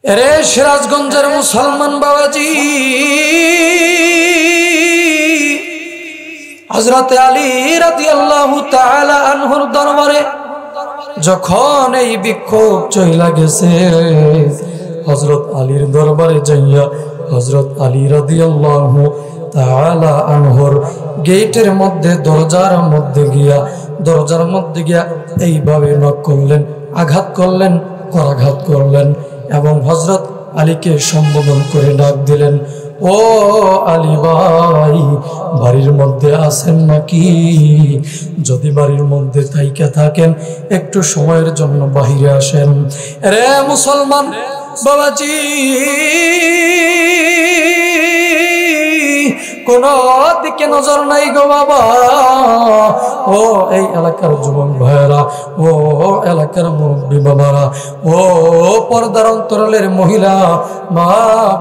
এরে সিরাজগঞ্জের মুসলমান বাবাজি, হযরত আলী রাদিয়াল্লাহু তাআলা আনহুর দরবারে যখন এই বিক্ষোভ চইলা গেছে, হযরত আলীর দরবারে যাইয়া হযরত আলী রাদিয়াল্লাহু তাআলা আনহুর গেটের মধ্যে দরজার মধ্যে গিয়া এইভাবে নক করলেন, আঘাত করলেন, করাঘাত করলেন এবং হযরত আলীকে সম্বোধন করে ডাক দিলেন, ও আলী ভাই, বাড়ির মধ্যে আছেন নাকি? যদি বাড়ির মধ্যে থাইকা থাকেন একটু সময়ের জন্য বাহিরে আসেন। রে মুসলমান বাবাজি, কোন দিকে নজর নাই গো বাবা। ও এই এলাকার যুবক ভাইয়েরা, ও এলাকার মুরব্বী বাবারা, ও পর্দার অন্তরালের মহিলা মা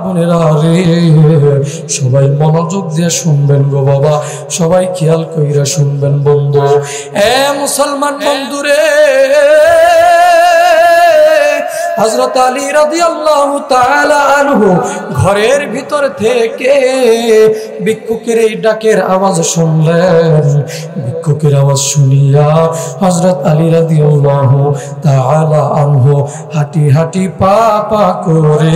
বোনেরা রে, সবাই মনোযোগ দিয়ে শুনবেন গো বাবা, সবাই খেয়াল কইরা শুনবেন বন্ধু। এ মুসলমান বন্ধু রে, হযরত আলী রাদিয়াল্লাহু তাআলা আনহু ঘরের ভিতর থেকে ভিক্ষুকের এই ডাকের আওয়াজ শুনলেন। ভিক্ষুকের আওয়াজ শুনিয়া হযরত আলী রাদিয়াল্লাহু তাআলা আনহু হাঁটি হাঁটি পা পা করে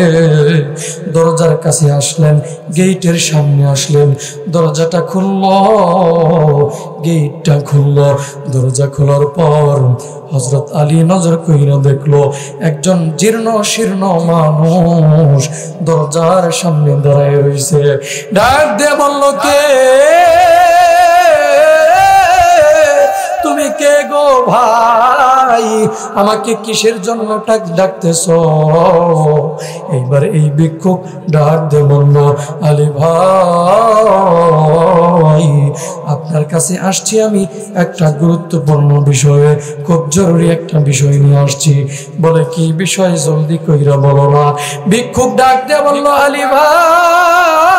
দরজার কাছে আসলেন, গেটের সামনে আসলেন। দরজাটা খুলল, গেটটা খুলল। দরজা খোলার পর হযরত আলী নজর কইরা দেখলো একজন জীর্ণ শীর্ণ মানুষ দরজার সামনে দাঁড়ায় রইছে। ডাক দিয়ে বলল, কে তুমি? কে গো ভাই? আমাকে কিসের জন্য ডাকতেছ? এইবার এই ভিক্ষুক ডাক দিয়ে বলল, আলী ভাই, আপনার কাছে আসছি আমি একটা গুরুত্বপূর্ণ বিষয়ে, খুব জরুরি একটা বিষয় নিয়ে আসছি। বলে, কি বিষয়? জলদি কইরা বলো না। ভিক্ষুক ডাক দিয়ে বলল, আলী ভাই,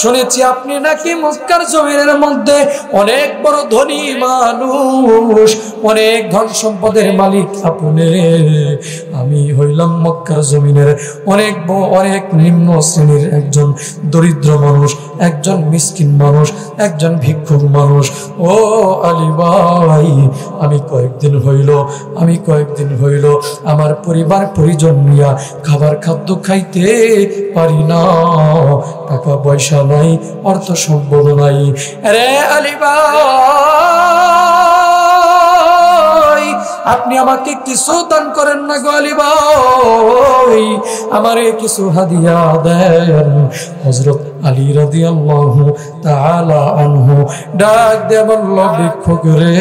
শুনেছি আপনি নাকি মক্কার জমিনের মধ্যে অনেক বড় ধনী মানুষ, অনেক ধন সম্পদের মালিক আপনি। আমি হইলাম মক্কার জমিনের অনেক নিম্ন শ্রেণীর একজন দরিদ্র মানুষ, একজন মিসকিন মানুষ, একজন ভিক্ষুক মানুষ। ও আলী ভাই, আমি কয়েকদিন হইল আমার পরিবার পরিজন নিয়া খাবার খাদ্য খাইতে পারি না, টাকা পয়সা নাই, অর্থ সম্পদ নাই। রে আলী ভাই, আপনি আমাকে কিছু দান করেন না গো আলী ভাই, আমারে কিছু হাদিয়া দেন। হযরত আলী রাদিয়াল্লাহু তাআলা আনহু ডাক দিয়ে বলল, ভিক্ষুক রে,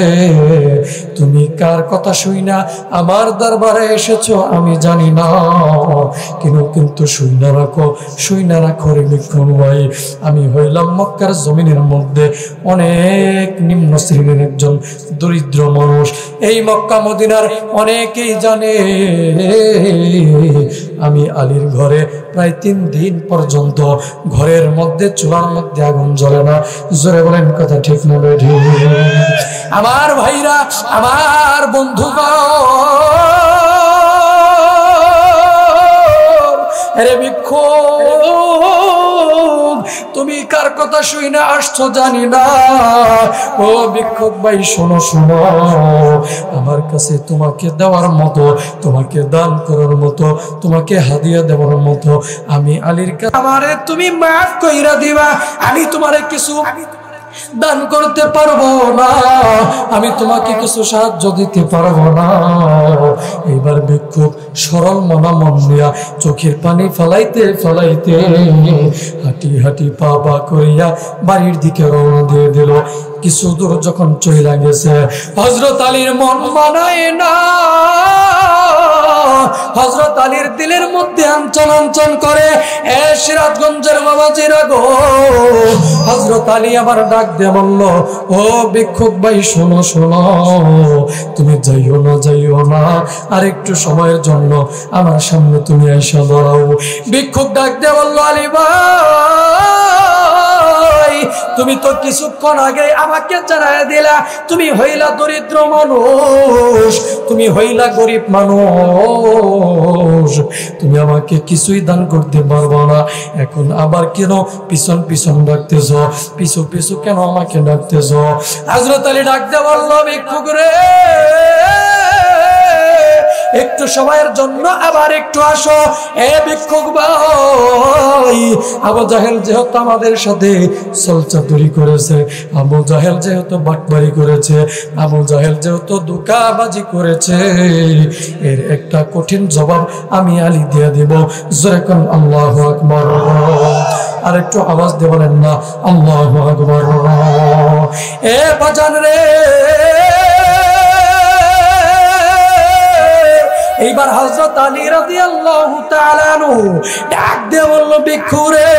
তুমি কার কথা শুইনা আমার দরবারে এসেছো আমি জানি না, কিন্তু শুইনা রাখো রে ভিক্ষুক ভাই, আমি হইলাম মক্কার জমিনের মধ্যে অনেক নিম্ন শ্রেণীর একজন দরিদ্র মানুষ। এই মক্কা মদিনার অনেকেই জানে আমি আলীর ঘরে প্রায় 3 দিন পর্যন্ত ঘরের মধ্যে চুলার মধ্যে আগুন জ্বলে না। জোরে বলেন কথা ঠিক না বেঠি? আমার ভাইরা, আমার বন্ধুগণ, আরে ভিক্ষুক, তুমি কার কথা শুই না আসছো জানি না। ও ভিক্ষুক ভাই, শোনো, আমার কাছে তোমাকে দেওয়ার মতো, তোমাকে দান করার মতো, তোমাকে হাদিয়া দেওয়ার মতো আমি আলীর কাছে, আমারে তুমি মাফ কইরা দিবা। আমি তোমারে কিছু দান করতে পারবো না, আমি তোমাকে কিছু সাহায্য দিতে পারবো না। এইবার ভিক্ষুক সরল মন নিয়া চোখের পানি ফলাইতে হাঁটি হাঁটি পা পা করিয়া বাড়ির দিকে রওনা দিয়ে দিল। কিছু দূর যখন চলে গেছে, হযরত আলীর মন মানায় না, হযরত আলীর দিলের মধ্যে আঞ্চন করে। এ সিরাজগঞ্জের বাবাজিরা গো, হযরত আলী আবার ডাক দিয়ে বলল, ও ভিক্ষুক ভাই, শোনো, তুমি যাইও না, আর একটু সময়ের জন্য আমার সামনে তুমি এসে দাঁড়াও। ভিক্ষুক ডাক দিয়ে বলল, আলী ভাই, তুমি তো কিছুক্ষণ আগে আমাকে জানায় দিলা তুমি হইলা দরিদ্র মানুষ, তুমি হইলা গরিব মানুষ, তুমি আমাকে কিছুই দান করতে পারবো না, এখন আবার কেন পিছন পিছন ডাকতেছ, পিছু পিছু কেন আমাকে ডাকতেছ? হযরত আলী ডাকতে বলল, ভিক্ষুক রে, একটু সময়ের জন্য আবার একটু আসো। এ ভিক্ষুক ভাই, আবু জাহেল যেহেতু আমাদের সাথে ছলচাতুরি করেছে, আবু জাহেল যেহেতু বাটবারি করেছে, আবু জাহেল যেহেতু ধোঁকাবাজি করেছে, এর একটা কঠিন জবাব আমি আলী দিয়ে দিব। জোরে কোন আল্লাহু আকবার। আর একটু আওয়াজ দিয়ে বলেন না আল্লাহু আকবার। এ বাজান রে, এইবার হযরত আলী রাদিয়াল্লাহু তাআলা আনহু ডাক দিয়ে বলল, ভিক্ষু রে,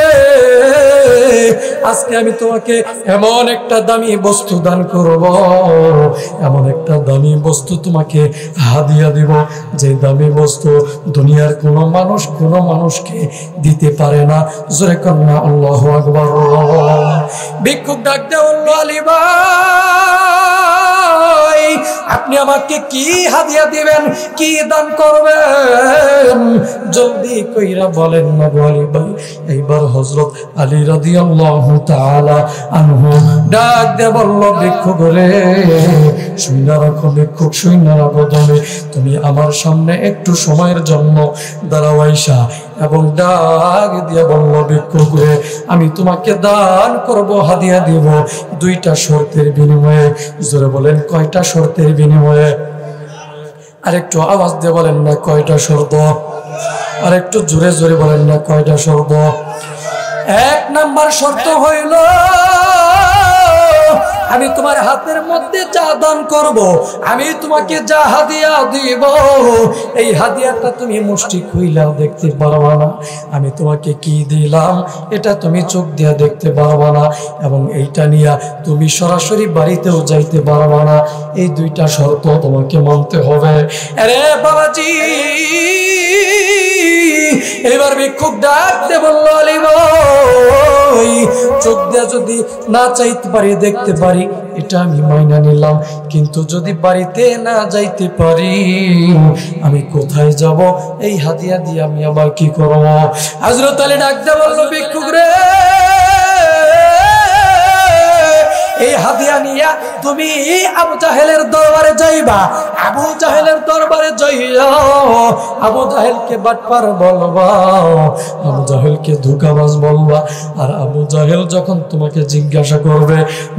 আজকে আমি তোমাকে এমন একটা দামি বস্তু দান করব, এমন একটা দামি বস্তু তোমাকে হাদিয়া দিব, যে দামি বস্তু দুনিয়ার কোনো মানুষকে দিতে পারে না। জোরে কোন না আল্লাহু আকবার। ভিক্ষুক ডাক দিয়ে বলল, আলী ভাই, আপনি আমাকে কি হাদিয়া দিবেন, কি দান করবেন, জলদি কইরা বলেন না গো আলী ভাই। এইবার হযরত আলী রাদিয়াল্লাহু তাআলা আনহু ডাক দিয়ে বলল, ভিক্ষুক রে, শুইনা রাখো ভিক্ষুক, শুইনা রাখো, তুমি আমার সামনে একটু সময়ের জন্য দাঁড়াও আইসা, এবং ডাক দিয়ে বলল, ভিক্ষুক রে, আমি তোমাকে দান করব, হাদিয়া দিব, দুইটা শর্তের বিনিময়ে। জোরে বলেন, কয়টা শর্তের বিনিময়ে? আর একটু আওয়াজ দিয়ে বলেন না কয়টা শর্ত? আর একটু জোরে জোরে বলেন না কয়টা শর্ত? এক নাম্বার শর্ত হইল, আমি তোমার হাতের মধ্যে যা দান করব, আমি তোমাকে যা হাদিয়া দিব, এই হাদিয়াটা তুমি মুষ্টি খুইলা দেখতে পারবা না। আমি তোমাকে কি দিলাম এটা তুমি চোখ দিয়া দেখতে পারবা না, এবং এইটা নিয়ে তুমি সরাসরি বাড়িতেও যাইতে পারবা না। এই দুইটা শর্ত তোমাকে মানতে হবে। আরে বাবাজি, এবার ভিক্ষুক ডাকতে বলল, আলী ভাই, চোখ দিয়ে যদি না চাইতে পারি, দেখতে পারি, এটা আমি মাইনা নিলাম, কিন্তু যদি বাড়িতে না যাইতে পারি, আমি কোথায় যাব? এই হাদিয়া দিয়ে আমি আবার কি করব? হযরত আলী ডাকতে বলল, ভিক্ষুক রে, এই হাদিয়া নিয়া তুমি আবু জাহেলের দরবারে যাইবা। আবু জাহেলের দরবারে যাইয়া আবু জাহেলকে বাটপার বলবা, আবু জাহেলকে ধোঁকাবাজ বলবা। আর আবু জাহেল যখন তোমাকে জিজ্ঞাসা করবে,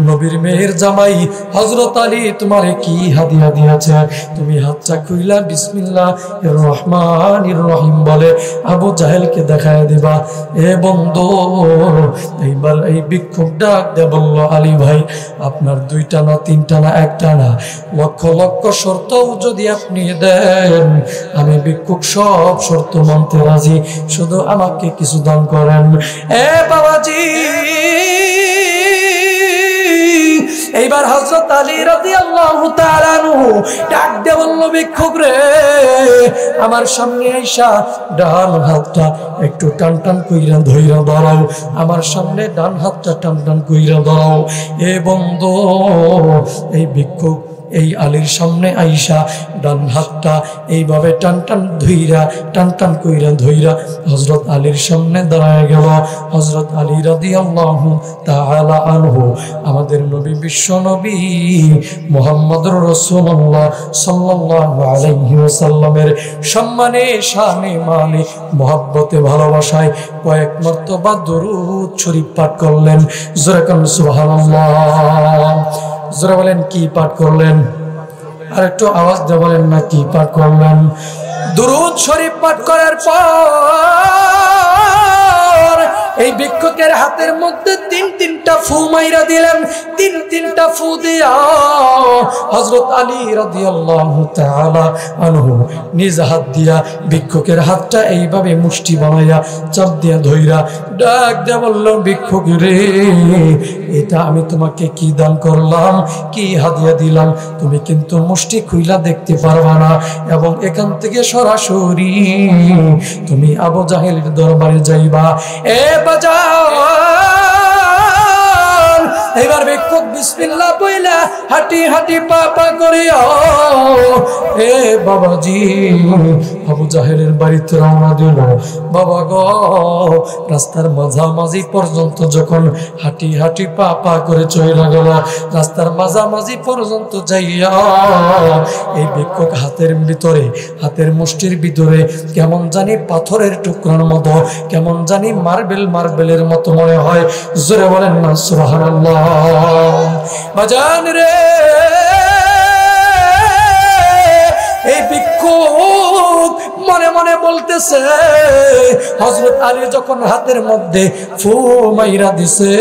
নবীর মেয়ের জামাই হযরত আলী তোমারে কি হাদিয়া দিয়েছে, তুমি হাতটা খুইলা বিসমিল্লাহির রহমানির রহিম বলে আবু জাহেলকে দেখায় দিবা। এ বন্ধু, এইবার এই ভিক্ষুক ডাক দিয়ে বলল, আলী ভাই, আপনার দুইটা না, তিনটা না, একটা না, লক্ষ লক্ষ শর্ত যদি আপনি দেন, আমি ভিক্ষুক সব শর্ত মানতে রাজি, শুধু আমাকে কিছু দান করেন। এ বাবাজি, এইবার হযরত আলী রাদিয়াল্লাহু তাআলা আনহু ডাক দিয়ে বলল, ভিক্ষুক রে, আমার সামনে আইসা ডান হাতটা একটু টান টান কইরা ধইরা দাঁড়াও, আমার সামনে ডান হাতটা টান টান কইরা দাঁড়াও। এ বন্ধু, এই ভিক্ষুক এই আলীর সামনে আইসা ডান হাতটা এইভাবে টান টান ধইরা, টান টান কইরা ধইরা হযরত আলীর সামনে দাঁড়ায় গেল। হযরত আলী রাদিয়াল্লাহু তাআলা আনহু, আমাদের নবী, বিশ্ব নবী মুহাম্মদুর রাসূলুল্লাহ সাল্লাল্লাহু আলাইহি ওয়াসাল্লামের সম্মানে, শানে, মানে, মহব্বতে, ভালোবাসায় কয়েক মর্তবা দরুদ শরীফ পাঠ করলেন। জোরে কোন সুবহানাল্লাহ। জোরে বলেন, কি পাঠ করলেন? আর একটু আওয়াজ দিয়ে বলেন না কি পাঠ করলেন? দুরূদ শরীফ পাঠ করার পর এই ভিক্ষুকের হাতের মধ্যে তিনটা ফু মাইরা দিলেন। তিনটা ফু দিয়া হযরত আলী রাদিয়াল্লাহু তাআলা আনহু নিজ হাত দিয়া ভিক্ষুকের হাতটা এইভাবে মুষ্টি বানাইয়া চাপ দিয়া ধইরা ডাক দিয়া বলল, ভিক্ষুক রে, এটা আমি তোমাকে কি দান করলাম, কি হাদিয়া দিলাম, তুমি কিন্তু মুষ্টি খুইলা দেখতে পারবা না, এবং এখান থেকে সরাসরি তুমি আবু জাহেলের দরবারে যাইবা। এ বাজার, এবার ভিক্ষুক বিসমিল্লাহ বইলা হাঁটি হাঁটি পা পা করিয়া, এ বাবাজি, আবু জাহেলের বাড়িতে রওনা দিল। বাবা গো, রাস্তার মাঝামাঝি পর্যন্ত যখন হাঁটি হাঁটি পা পা করে চলে গেল, রাস্তার মাঝামাঝি পর্যন্ত যাইয়া এই ভিক্ষুক হাতের ভিতরে, হাতের মুষ্টির ভিতরে কেমন জানি পাথরের টুকরার মতো, কেমন জানি মার্বেলের মতো মনে হয়। জোরে বলেন না সুবহানাল্লাহ। বাজান রে, এই ভিক্ষুক মনে মনে বলতেছে, হযরত আলী যখন হাতের মধ্যে ফু মাইরা দিছে,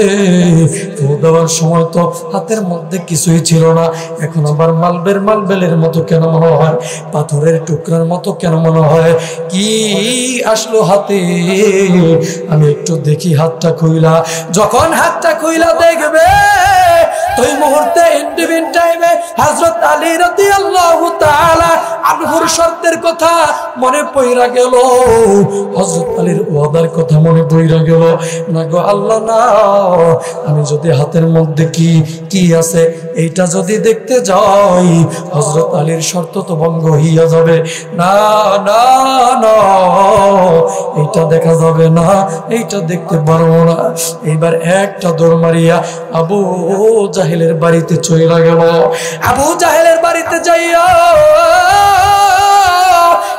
ফু দেওয়ার সময় তো হাতের মধ্যে কিছুই ছিল না, এখন আবার মার্বেলের মতো কেন মনে হয়, পাথরের টুকরার মতো কেন মনে হয়, কি আসলো হাতে? আমি একটু দেখি হাতটা খুইলা। যখন হাতটা খুইলা দেখবে, ওই মুহূর্তে ইন্ডিভিন টাইমে হযরত আলী রাদিয়াল্লাহু তাআলা আনহুর শর্তের কথা মনে পইরা গেল, হযরত আলীর ওয়াদার কথা মনে পইরা গেল। না গো আল্লাহ না, আমি যদি হাতের মধ্যে কি আছে এইটা যদি দেখতে যাই, হযরত আলীর শর্ত তো ভঙ্গ হইয়া যাবে। না না না, এইটা দেখা যাবে না, এইটা দেখতে পারবো না। এইবার একটা দৌড় মারিয়া আবু জাহেলের বাড়িতে চলে গেল। আবু জাহেলের বাড়িতে যাইয়া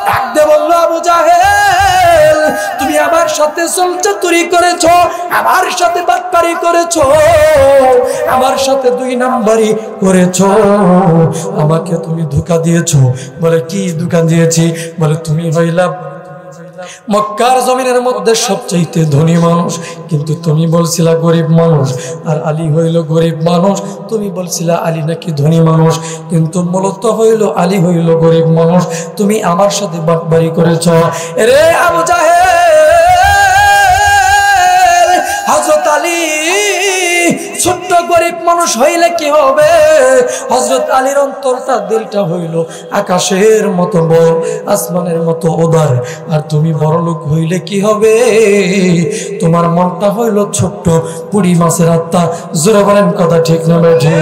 ডাকতে বলল, আবু জাহেল, তুমি আমার সাথে চলচাতুরি করেছো, আমার সাথে বাটপারি করেছো, আমার সাথে 2 নাম্বারি করেছো, আমাকে তুমি ধোঁকা দিয়েছো। বলে কি ধোঁকা দিয়েছি? বলে তুমি হইলা মক্কার জমিনের মধ্যে সবচাইতে ধনী মানুষ, কিন্তু তুমি বলছিলা গরিব মানুষ। আর আলী হইল গরিব মানুষ, তুমি বলছিলা আলী নাকি ধনী মানুষ, কিন্তু মূলত হইল আলী হইল গরিব মানুষ। তুমি আমার সাথে বাটবাড়ি করেছ। রে আবু জাহেল, হযরত আলী ছোট্ট গরিব মানুষ হইলে কি হবে? হযরত আলীর অন্তরটা, দিলটা হইল আকাশের মতো বড়, আসমানের মতো উদার। আর তুমি বড় লোক হইলে কি হবে? তোমার মনটা হইল ছোট্ট পুরি মাছের আত্মা। জোরে বলেন কথা ঠিক না বেঠে?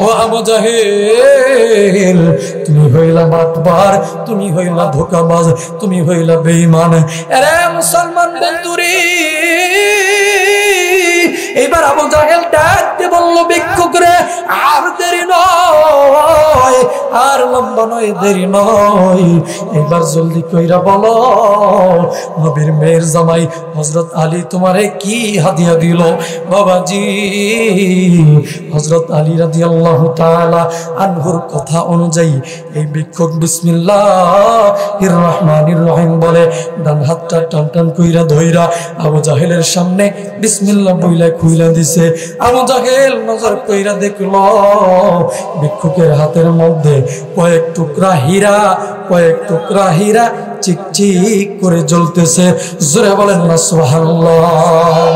ও আবু জাহেল, তুমি হইলা বাটবার, তুমি হইলা ধোঁকাবাজ, তুমি হইলা বেঈমান। আরে মুসলমান বন্ধুরে, এইবার আবু জাহেল ডাকতে বলল, ভিক্ষুক রে, আর দেরি নয়, আর লম্বা নয়, দেরি নয়, এবার জলদি কইরা বলো, নবীর মেয়ের জামাই হযরত আলী তোমারে কি হাদিয়া দিল? বাবাজি, হযরত আলী রাদিয়াল্লাহু তাআলা আনহুর কথা অনুযায়ী এই ভিক্ষুক বিসমিল্লাহির রহমানির রহিম বলে ডান হাতটা টান টান কইরা ধইরা আবু জাহেলের সামনে বিসমিল্লাহ বইলা খুইলা দিছে। আবু জাহেল নজর কইরা দেখলো ভিক্ষুকের হাতের মধ্যে কয়েক টুকরা হীরা চিকচিক করে জ্বলতেছে। জোরে বলেন না সুবহানাল্লাহ।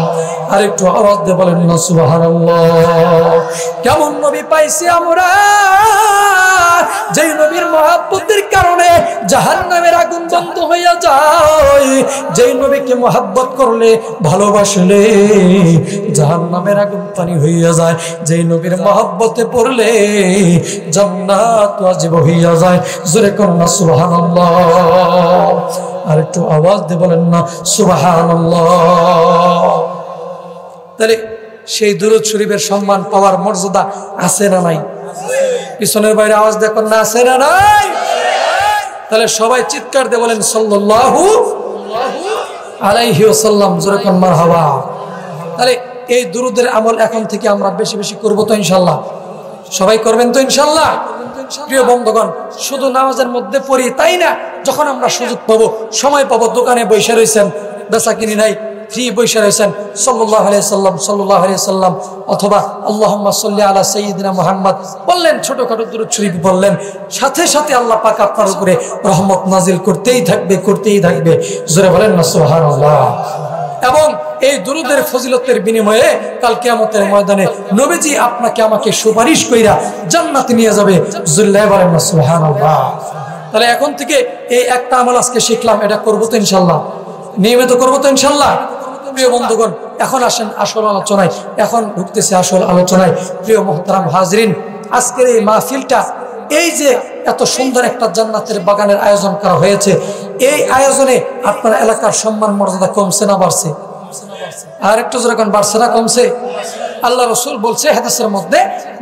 আরেকটু আওয়াজ দিয়ে বলেন না সুবহানাল্লাহ। কেমন নবী পাইছি আমরা, যেই নবীর মহব্বতের কারণে জাহান্নামের আগুন বন্ধ হইয়া যায়, যেই নবীকে মহব্বত করলে, ভালোবাসলে জাহান্নামের আগুন পানি হইয়া যায়, যেই নবীর মহব্বতে পড়লে জান্নাত ওয়াজিব হইয়া যায়। জোরে করুন না সুবহানাল্লাহ। আর একটু আওয়াজ দিয়ে বলেন না সুবহানাল্লাহ। তাহলে সেই দুরূদ শরীফের সম্মান পাওয়ার মর্যাদা আছে না নাই? পিছনের বাইরে আওয়াজ দেখুন না, আছে না নাই? তাহলে সবাই চিৎকার দিয়ে বলেন সাল্লাল্লাহু আলাইহি ওয়াসাল্লাম। জোরে কোন মারহাবা। তাহলে এই দুরূদের আমল এখন থেকে আমরা বেশি বেশি করব তো ইনশাআল্লাহ? সবাই করবেন তো ইনশাআল্লাহ? প্রিয় বন্ধুগণ, শুধু নামাজের মধ্যে পড়ি তাই না, যখন আমরা সুযোগ পাবো, সময় পাবো, দোকানে বসে রয়েছেন, বেচা কিনি নাই, ফ্রি বসে রয়েছেন, সাল্লাল্লাহু আলাইহি সাল্লাম অথবা আল্লাহুম্মা সাল্লি আলা সাইয়্যিদিনা মুহাম্মদ বললেন, ছোটখাটো দুরূদ শরীফ বললেন, সাথে সাথে আল্লাহ পাক আপনার উপরে রহমত নাজিল করতেই থাকবে। জোরে বলেন না সুবহানাল্লাহ। এবং এই দুরূদের ফজিলতের বিনিময়ে কাল কিয়ামতের ময়দানে নবীজি আপনাকে আমাকে সুপারিশ কইরা জান্নাতে নিয়ে যাবে। জোরে বলেন না সুবহানাল্লাহ। তাহলে এখন থেকে এই একটা আমল আজকে শিখলাম, এটা করবো তো ইনশাআল্লাহ? নিয়মিত করবো তো ইনশাআল্লাহ? প্রিয় বন্ধুগণ, এখন আসেন আসল আলোচনায়। এখন ঢুকতেছে আসল আলোচনায়। প্রিয় মুহতারাম হাজরিন, আজকের এই মাহফিলটা এই যে এত সুন্দর একটা জান্নাতের বাগানের আয়োজন করা হয়েছে, এই আয়োজনে আপনার এলাকার সম্মান মর্যাদা কমছে না বাড়ছে? আর একটু যখন বাড়ছে না কমছে? আল্লাহ রসুল বলছে হাদিসের মধ্যে,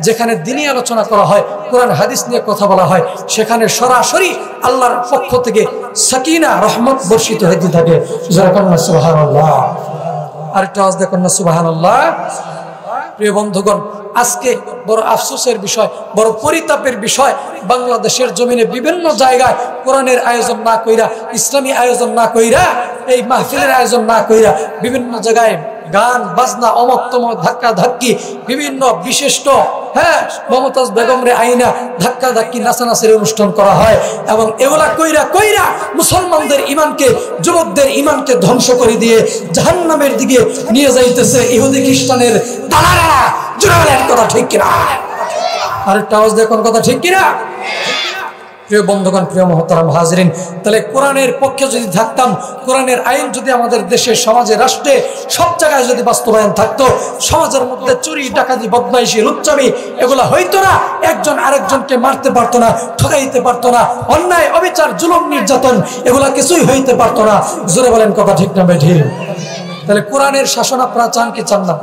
যেখানে দিনী আলোচনা করা হয়, কোরআন হাদিস নিয়ে কথা বলা হয়, সেখানে সরাসরি আল্লাহর পক্ষ থেকে সাকিনা রহমত বর্ষিত হইতে থাকে। সুবহানাল্লাহ। আর একটু আওয়াজ দেখুন না সুবহানাল্লাহ। প্রিয় বন্ধুগণ, আজকে বড় আফসোসের বিষয়, বড় পরিতাপের বিষয়, বাংলাদেশের জমিনে বিভিন্ন জায়গায় কোরআনের আয়োজন না কইরা, ইসলামী আয়োজন না কইরা, এই মাহফিলের আয়োজন না কইরা বিভিন্ন জায়গায় গান বাজনা, অমক তমক, ধাক্কা ধাক্কি, বিভিন্ন বিশিষ্ট মমতাজ বেগম রে আইনা ধাক্কা ধাক্কি, নাচানাচির অনুষ্ঠান করা হয়। এবং এগুলা কইরা কইরা মুসলমানদের ইমানকে, যুবকদের ইমানকে ধ্বংস করে দিয়ে জাহান্নামের দিকে নিয়ে যাইতেছে ইহুদি খ্রিস্টানের দালালেরা। জোরে বলেন কথা ঠিক কিনা? আরেকটা আওয়াজ দেখুন, কথা ঠিক কিনা? প্রিয় বন্ধুগণ, প্রিয় মুহতারাম হাজরিন, তাহলে কোরআনের পক্ষে যদি থাকতাম, কোরআনের আইন যদি আমাদের দেশে, সমাজে, রাষ্ট্রে সব জায়গায় যদি বাস্তবায়ন থাকতো, সমাজের মধ্যে চুরি, ডাকাতি, বদমাইশি, লুচ্চামি এগুলা হইতো না। একজন আরেকজনকে মারতে পারতো না, ঠকাইতে পারতো না, অন্যায়, অবিচার, জুলুম, নির্যাতন এগুলা কিছুই হইতে পারতো না। জোরে বলেন কথা ঠিক না বেঠি? তাহলে কোরআনের শাসন আপনারা চান কি চান না?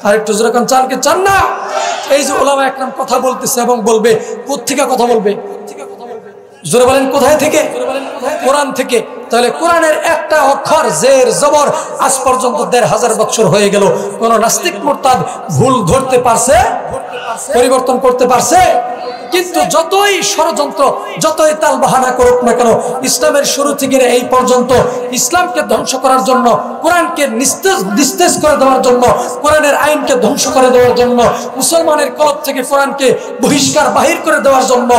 আর একটু জোরে চান কি চান না? এই যে ওলামা একরাম কথা বলতেছে এবং বলবে, কোত্থেকে কথা বলবে? জোরে বলেন কোথায় থেকে? কোরআন থেকে। তাহলে কোরআনের একটা অক্ষর জের জবর আজ পর্যন্ত ১৫০০ বছর হয়ে গেল, কোন নাস্তিক মুরতাদ ভুল ধরতে পারছে? পরিবর্তন করতে পারছে? কিন্তু যতই ষড়যন্ত্র, যতই তাল বাহানা করুক না কেন, ইসলামের শুরু থেকে এই পর্যন্ত ইসলামকে ধ্বংস করার জন্য, কোরআনকে নিস্তেজ করে দেওয়ার জন্য, কোরআনের আইনকে ধ্বংস করে দেওয়ার জন্য, মুসলমানের কলব থেকে কোরআনকে বহিষ্কার বাহির করে দেওয়ার জন্য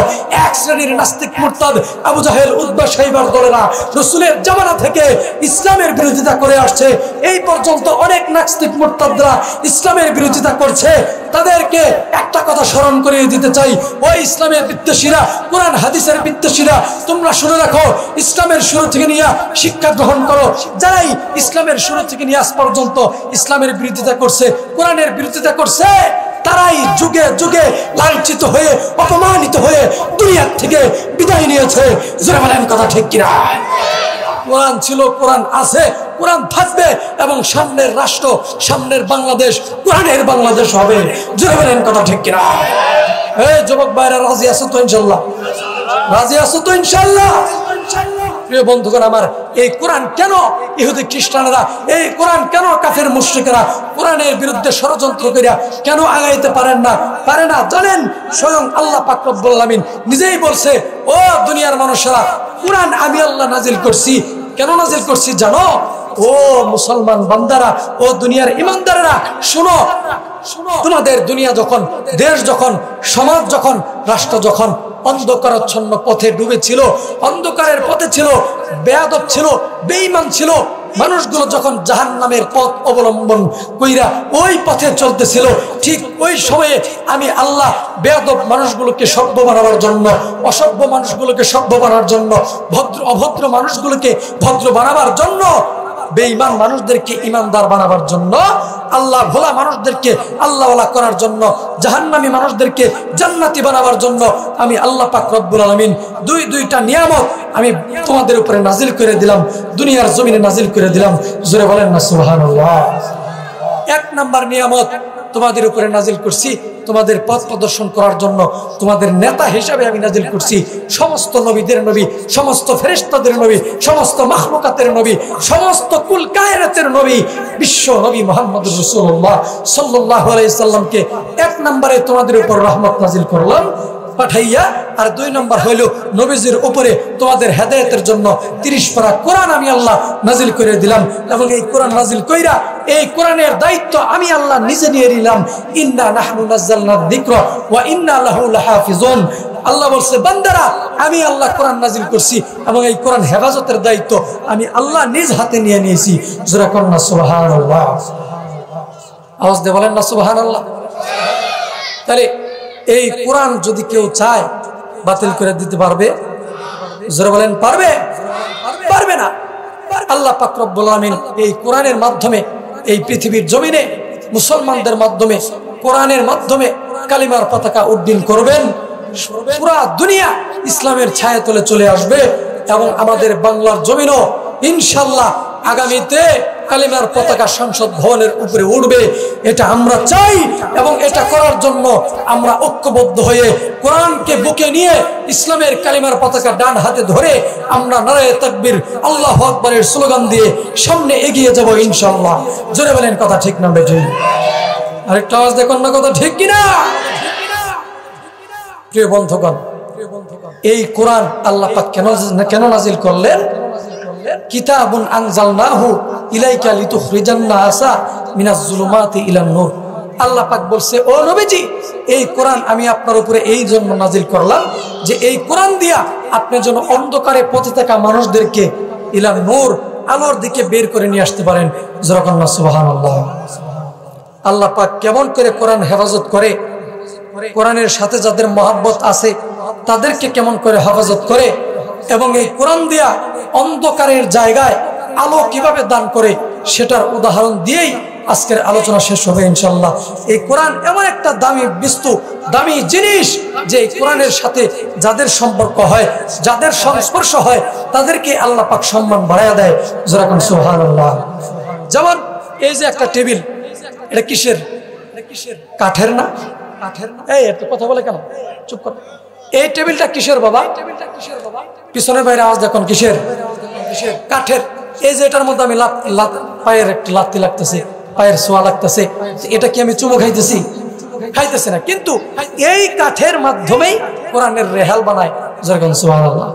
এক শ্রেণীর নাস্তিক মুরতাদ আবু জাহেল, উতবা, শাইবার দলেরা রাসূলের জামানা থেকে ইসলামের বিরোধিতা করে আসছে। এই পর্যন্ত অনেক নাস্তিক মুরতাদরা ইসলামের বিরোধিতা করছে। তাদেরকে একটা কথা স্মরণ করিয়ে দিতে চাই, ওই ইসলামের বিদ্বেষীরা, কোরআন হাদিসের বিদ্বেষীরা, তোমরা শুনে রাখো, ইসলামের শুরু থেকে নিয়ে শিক্ষা গ্রহণ করো। যারাই ইসলামের শুরু থেকে নিয়ে আজ পর্যন্ত ইসলামের বিরোধিতা করছে, কোরআনের বিরোধিতা করছে, তারাই যুগে যুগে লাঞ্ছিত হয়ে, অপমানিত হয়ে দুনিয়া থেকে বিদায় নিয়েছে। জোরে বলেন কথা ঠিক কিনা? কোরআন ছিল, কোরআন আছে, কোরআন থাকবে, এবং সামনের রাষ্ট্র, সামনের বাংলাদেশ কোরআনের বাংলাদেশ হবে। জোরে বলেন কথা ঠিক কিনা? এই যুবক ভাইরা, রাজি আছো তো ইনশাআল্লাহ? রাজি আছো তো ইনশাআল্লাহ? প্রিয় বন্ধুগণ আমার, এই কোরআন কেন ইহুদি খ্রিস্টানরা, এই কোরআন কেন কাফের মুশরিকরা কোরআনের বিরুদ্ধে ষড়যন্ত্র করিয়া কেন আগাইতে পারে না জানেন? স্বয়ং আল্লাহ পাক রব্বুল আলামিন নিজেই বলছে, ও দুনিয়ার মানুষেরা, কোরআন আমি আল্লাহ নাজিল করছি। কেন নাজিল করছি জানো? ও মুসলমান বান্দারা, ও দুনিয়ার ইমানদারেরা, শুনো, তোমাদের দুনিয়া যখন, দেশ যখন, সমাজ যখন, রাষ্ট্র যখন অন্ধকারাচ্ছন্ন পথে ডুবেছিল, অন্ধকারের পথে ছিল, বেয়াদব ছিল, বেঈমান ছিল, মানুষগুলো যখন জাহান্নামের পথ অবলম্বন কইরা ওই পথে চলতেছিল, ঠিক ওই সময়ে আমি আল্লাহ বেয়াদব মানুষগুলোকে সভ্য বানাবার জন্য, অসভ্য মানুষগুলোকে সভ্য বানাবার জন্য, অভদ্র মানুষগুলোকে ভদ্র বানাবার জন্য, বেঈমান মানুষদেরকে ইমানদার বানাবার জন্য, আল্লাহ ভোলা মানুষদেরকে আল্লাহওয়ালা করার জন্য, জাহান্নামী মানুষদেরকে জান্নাতি বানাবার জন্য আমি আল্লাহ পাক রব্বুল আলামিন দুইটা নিয়ামত আমি তোমাদের উপরে নাজিল করে দিলাম, দুনিয়ার জমিনে নাজিল করে দিলাম। জোরে বলেন না সুবহানাল্লাহ। এক নাম্বার নিয়ামত তোমাদের উপরে নাজিল করছি তোমাদের পথ প্রদর্শন করার জন্য, তোমাদের নেতা হিসাবে আমি নাজিল করছি সমস্ত নবীদের নবী, সমস্ত ফেরেশতাদের নবী, সমস্ত মাখলুকাতের নবী, সমস্ত কুল কায়নাতের নবী, বিশ্ব নবী মুহাম্মদুর রাসূলুল্লাহ সাল্লাল্লাহু আলাইহি সাল্লামকে এক নম্বরে তোমাদের উপর রহমত নাজিল করলাম পাঠাইয়া। আর দুই নম্বর হইল নবীজির উপরে তোমাদের হেদায়েতের জন্য 30 পারা কোরআন আমি আল্লাহ নাজিল করে দিলাম। এবং এই কোরআন নাজিল কইরা এই কোরআনের দায়িত্ব আমি আল্লাহ নিজে নিয়ে নিলাম। ইন্না নাহনু নাযালনা যিকরা ওয়া ইন্না লাহু লাহাফিজুন। আল্লাহ বলছে, বান্দারা আমি আল্লাহ কোরআন নাজিল করছি এবং এই কোরআন হেফাজতের দায়িত্ব আমি আল্লাহ নিজ হাতে নিয়ে নিয়েছি। জোরে কোন না সুবহানাল্লাহ। আওয়াজ দিয়ে বলেন না সুবহানাল্লাহ। তাহলে এই কোরআন যদি কেউ চায় বাতিল করে দিতে পারবে? জোরে বলেন পারবে? পারবে না। আল্লাহ পাক রব্বুল আলামিন এই কোরআনের মাধ্যমে এই পৃথিবীর জমিনে মুসলমানদের মাধ্যমে, কোরআনের মাধ্যমে কালিমার পতাকা উড্ডীন করবেন পুরা দুনিয়া ইসলামের ছায়া তলে চলে আসবে এবং আমাদের বাংলার জমিনও ইনশাআল্লাহ আগামীতে কালিমার পতাকা সংসদ ভবনের উপরে উঠবে। এটা আমরা চাই এবং এটা করার জন্য আমরা ঐক্যবদ্ধ হয়ে কোরআনকে বুকে নিয়ে ইসলামের কালিমার পতাকা ডান হাতে ধরে আমরা নারায়ে তাকবীর আল্লাহু আকবারের স্লোগান দিয়ে সামনে এগিয়ে যাব ইনশাআল্লাহ। জোরে বলেন কথা ঠিক না বেঠিক? আরেকটা আওয়াজ দেখুন না, কথা ঠিক কিনা? প্রিয় বন্ধুগণ, এই কোরআন আল্লাহ পাক কেন নাজিল করলেন? কিতাবুন আনজালনাহু ইলাইকা লিতুখরিজান নাসা মিনাজ জুলুমাতি ইলান নূর। আল্লাহ পাক বলছে, ও নবীজি, এই কোরআন আমি আপনার উপরে এই জন্য নাজিল করলাম যে এই কোরআন দিয়া আপনি যেন অন্ধকারে পথে থাকা মানুষদেরকে ইলান নূর, আলোর দিকে বের করে নিয়ে আসতে পারেন। যেরকম না সুবহানাল্লাহ। আল্লাহ পাক কেমন করে কোরআন হেফাজত করে, কোরআনের সাথে যাদের মহব্বত আছে তাদেরকে কেমন করে হেফাজত করে, এবং এই কোরআন দিয়া অন্ধকারের জায়গায় আলো কিভাবে দান করে, সেটার উদাহরণ দিয়েই আজকের আলোচনা শেষ হবে ইনশাআল্লাহ। এই কোরআন এমন একটা দামি বস্তু, দামি জিনিস, যে এই কোরআনের সাথে যাদের সম্পর্ক হয়, যাদের সংস্পর্শ হয়, তাদেরকে আল্লাহ পাক সম্মান বাড়ায়া দেয়। যেরকম সুবহানাল্লাহ। যেমন এই যে একটা টেবিল, এটা কিসের? কাঠের না? এই একটু কথা বলে কেন? চুপ কর। এই টেবিলটা কিসের বাবা? পিছনের বাইরে আওয়াজ দেখুন, কিসের? কাঠের। এই যে এটার মধ্যে আমি পায়ের একটু লাত্তি লাগতেছে, পায়ের ছোঁয়া লাগতেছে, এটা কি আমি চুমো খাইতেছি? খাইতেছি না, কিন্তু এই কাঠের মাধ্যমেই কোরআনের রেহাল বানায়। যেরকম সুবহানাল্লাহ।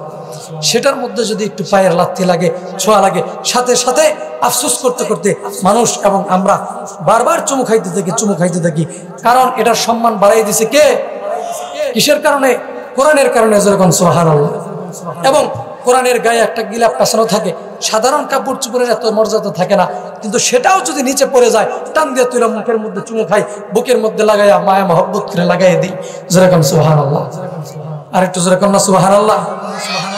সেটার মধ্যে যদি একটু পায়ের লাত্তি লাগে, ছোঁয়া লাগে, সাথে সাথে আফসোস করতে করতে মানুষ এবং আমরা বারবার চুমু খাইতে থাকি। কারণ এটার সম্মান বাড়াই দিছে কে? কিসের কারণে? কোরআনের কারণে। যেরকম সুবহানাল্লাহ। এবং কোরআনের গায়ে একটা গিলাপ পেছানো থাকে, সাধারণ কাপড় চোপড়ের এত মর্যাদা থাকে না, কিন্তু সেটাও যদি নিচে পড়ে যায়, টান দিয়ে তুলে মুখের মধ্যে চুমু খাই, বুকের মধ্যে লাগাইয়া মায়া মহব্বত করে লাগাই দিই। যেরকম সুবহানাল্লাহ। আর একটু যেরকম না সুবহানাল্লাহ।